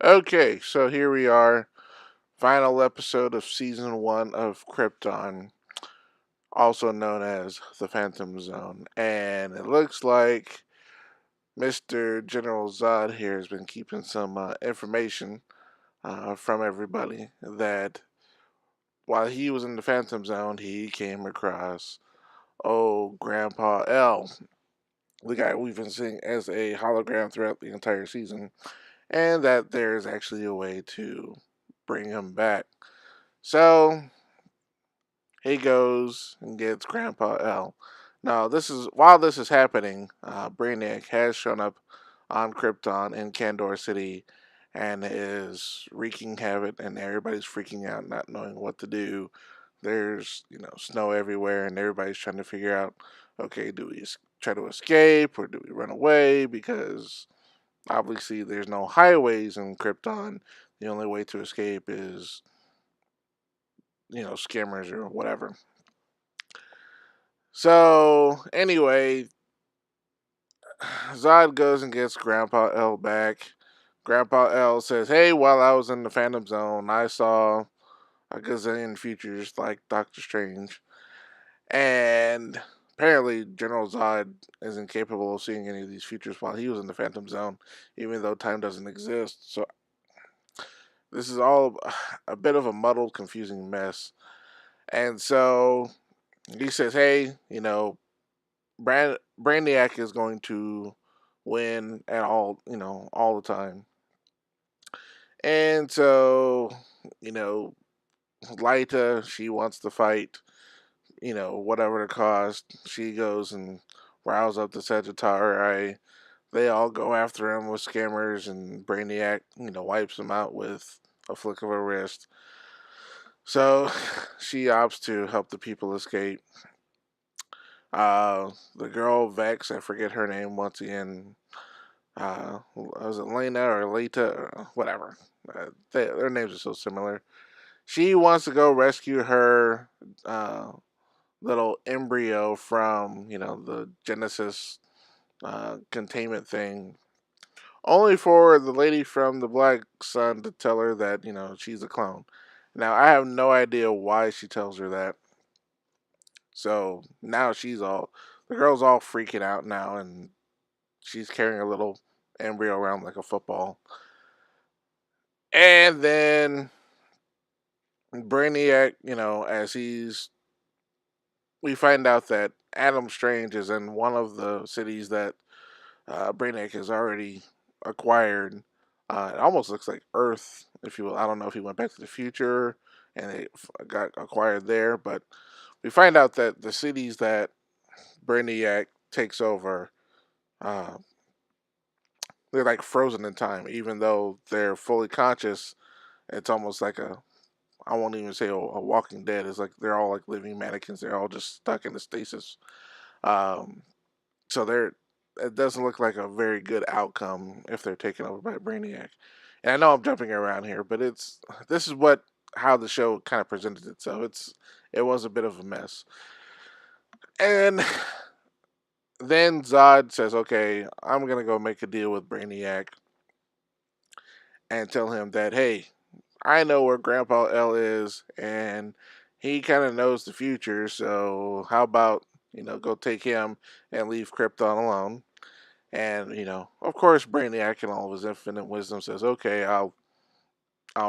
Okay, so here we are, final episode of season 1 of Krypton, also known as the Phantom Zone. And it looks like Mr. General Zod here has been keeping some information from everybody that while he was in the Phantom Zone, he came across Grandpa L, the guy we've been seeing as a hologram throughout the entire season, and that there's actually a way to bring him back. So he goes and gets Grandpa L. Now, while this is happening, Brainiac has shown up on Krypton in Kandor City and is wreaking havoc, and everybody's freaking out, not knowing what to do. There's snow everywhere, and everybody's trying to figure out, okay, do we try to escape or do we run away? Because obviously there's no highways in Krypton. The only way to escape is skimmers or whatever. So anyway, Zod goes and gets Grandpa L back. Grandpa L says, "Hey, while I was in the Phantom Zone, I saw a gazillion futures like Doctor Strange, and apparently General Zod is incapable of seeing any of these futures while he was in the Phantom Zone, even though time doesn't exist. So this is all a bit of a muddled, confusing mess." And so he says, "Hey, Brainiac is going to win at all the time." And so, you know, Lyta, she wants to fight, whatever the cost. She goes and riles up the Sagittari. They all go after him with scammers, and Brainiac, wipes them out with a flick of a wrist. So she opts to help the people escape. The girl Vex, I forget her name once again. Was it Lena or Lita or whatever? Their names are so similar. She wants to go rescue her uh, little embryo from the Genesis containment thing, only for the lady from the Black Sun to tell her that she's a clone. Now I have no idea why she tells her that. So now the girl's all freaking out now, and she's carrying a little embryo around like a football. And then Brainiac, we find out that Adam Strange is in one of the cities that Brainiac has already acquired. It almost looks like Earth, if you will. I don't know if he went back to the future and it got acquired there, but we find out that the cities that Brainiac takes over, uh, they're like frozen in time, even though they're fully conscious. It's almost like I won't even say a Walking Dead. It's like they're all like living mannequins. They're all just stuck in the stasis. Um, so it doesn't look like a very good outcome if they're taken over by Brainiac. And I know I'm jumping around here, but this is how the show kind of presented itself. It was a bit of a mess. And then Zod says, "Okay, I'm gonna go make a deal with Brainiac and tell him that, hey, I know where Grandpa L is, and he kind of knows the future. So how about go take him and leave Krypton alone?" And of course, Brainiac, in all of his infinite wisdom, says, "Okay, I'll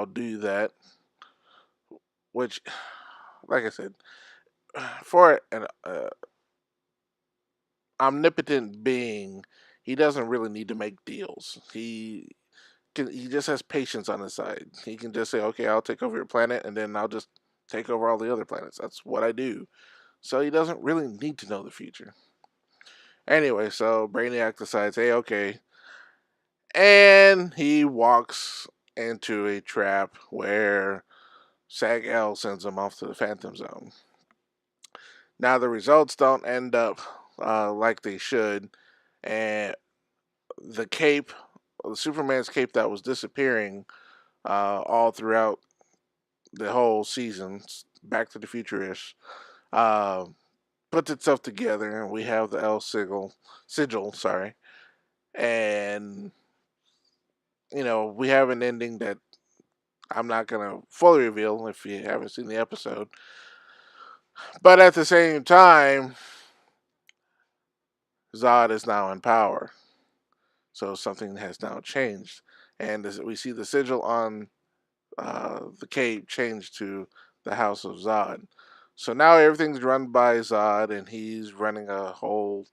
do that." Which, like I said, for an omnipotent being, he doesn't really need to make deals. He just has patience on his side. He can just say, "Okay, I'll take over your planet, and then I'll just take over all the other planets. That's what I do." So he doesn't really need to know the future. Anyway, so Brainiac decides, "Hey, okay," and he walks into a trap where Sag L sends him off to the Phantom Zone. Now the results don't end up like they should, and the cape, the Superman's cape that was disappearing all throughout the whole season, Back to the Future ish, uh, puts itself together, and we have the L sigil, sorry, and we have an ending that I'm not gonna fully reveal if you haven't seen the episode. But at the same time, Zod is now in power, so something has now changed, and we see the sigil on the cape change to the House of Zod. So now everything's run by Zod, and he's running a whole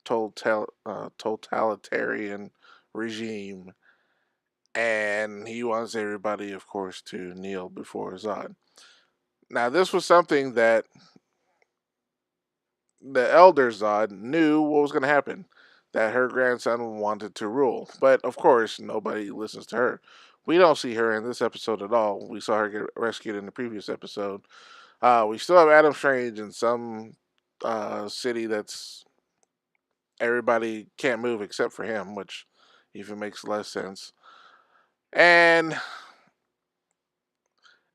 totalitarian regime, and he wants everybody, of course, to kneel before Zod. Now, this was something that the elder Zod knew what was going to happen, that her grandson wanted to rule. But of course, nobody listens to her. We don't see her in this episode at all. We saw her get rescued in the previous episode. We still have Adam Strange in some city that's everybody can't move except for him, which even makes less sense. And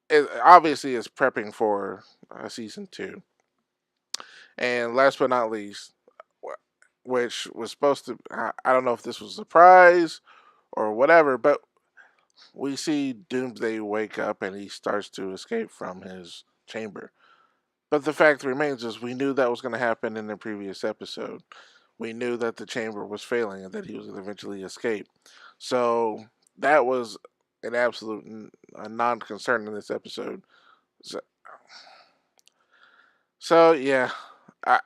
it obviously is prepping for season 2. And last but not least, which was supposed to, I don't know if this was a surprise or whatever, but we see Doomsday wake up and he starts to escape from his chamber. But the fact remains is we knew that was going to happen in the previous episode. We knew that the chamber was failing and that he was going to eventually escape. So that was an absolute non-concern in this episode. So, yeah, I,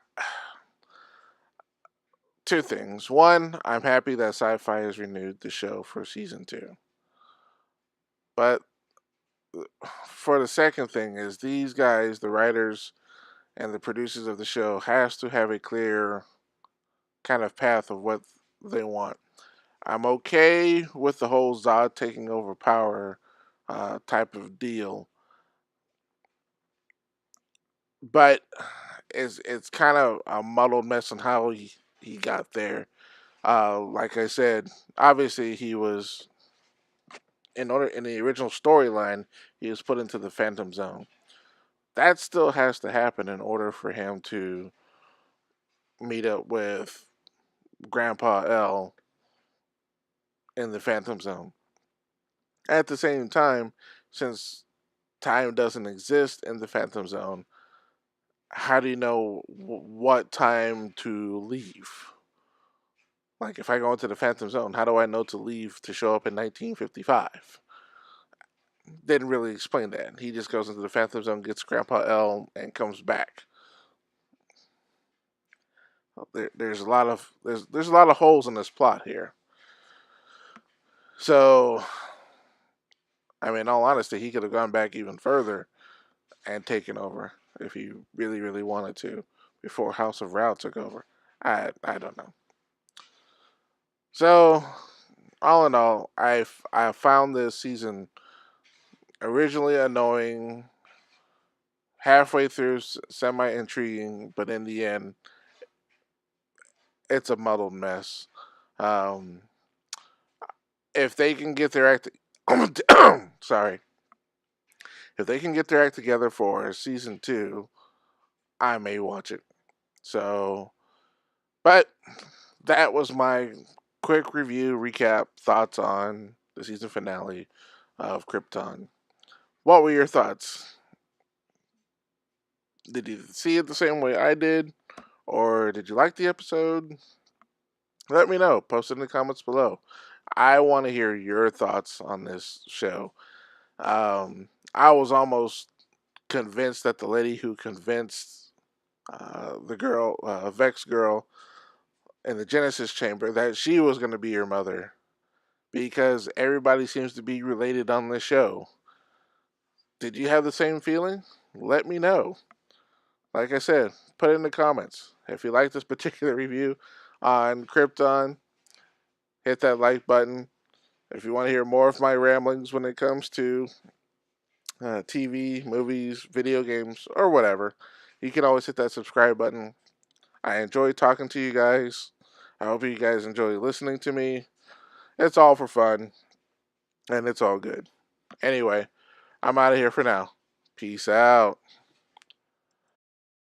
two things. One, I'm happy that SYFY has renewed the show for season 2. But for the second thing is these guys, the writers and the producers of the show, has to have a clear kind of path of what they want. I'm okay with the whole Zod taking over power type of deal, but it's kind of a muddled mess on how he got there. Like I said, obviously he was in the original storyline he was put into the Phantom Zone. That still has to happen in order for him to meet up with Grandpa L in the Phantom Zone. At the same time, since time doesn't exist in the Phantom Zone, how do you know what time to leave? Like, if I go into the Phantom Zone, how do I know to leave to show up in 1955? Didn't really explain that. He just goes into the Phantom Zone, gets Grandpa L, and comes back. There's a lot of there's a lot of holes in this plot here. So, I mean, in all honesty, he could have gone back even further and taken over if he really, really wanted to before House of Rao took over. I don't know. So, all in all, I found this season originally annoying, halfway through semi intriguing, but in the end, it's a muddled mess. Um, if they can get their act, sorry, if they can get their act together for season 2, I may watch it. So, but that was my quick review, recap, thoughts on the season finale of Krypton. What were your thoughts? Did you see it the same way I did? Or did you like the episode? Let me know. Post it in the comments below. I want to hear your thoughts on this show. I was almost convinced that the lady who convinced the girl, Vex girl, in the Genesis chamber, that she was going to be your mother, because everybody seems to be related on this show. Did you have the same feeling? Let me know. Like I said, put it in the comments. If you like this particular review on Krypton, hit that like button. If you want to hear more of my ramblings when it comes to TV, movies, video games, or whatever, you can always hit that subscribe button. I enjoy talking to you guys. I hope you guys enjoy listening to me. It's all for fun, and it's all good. Anyway, I'm out of here for now. Peace out.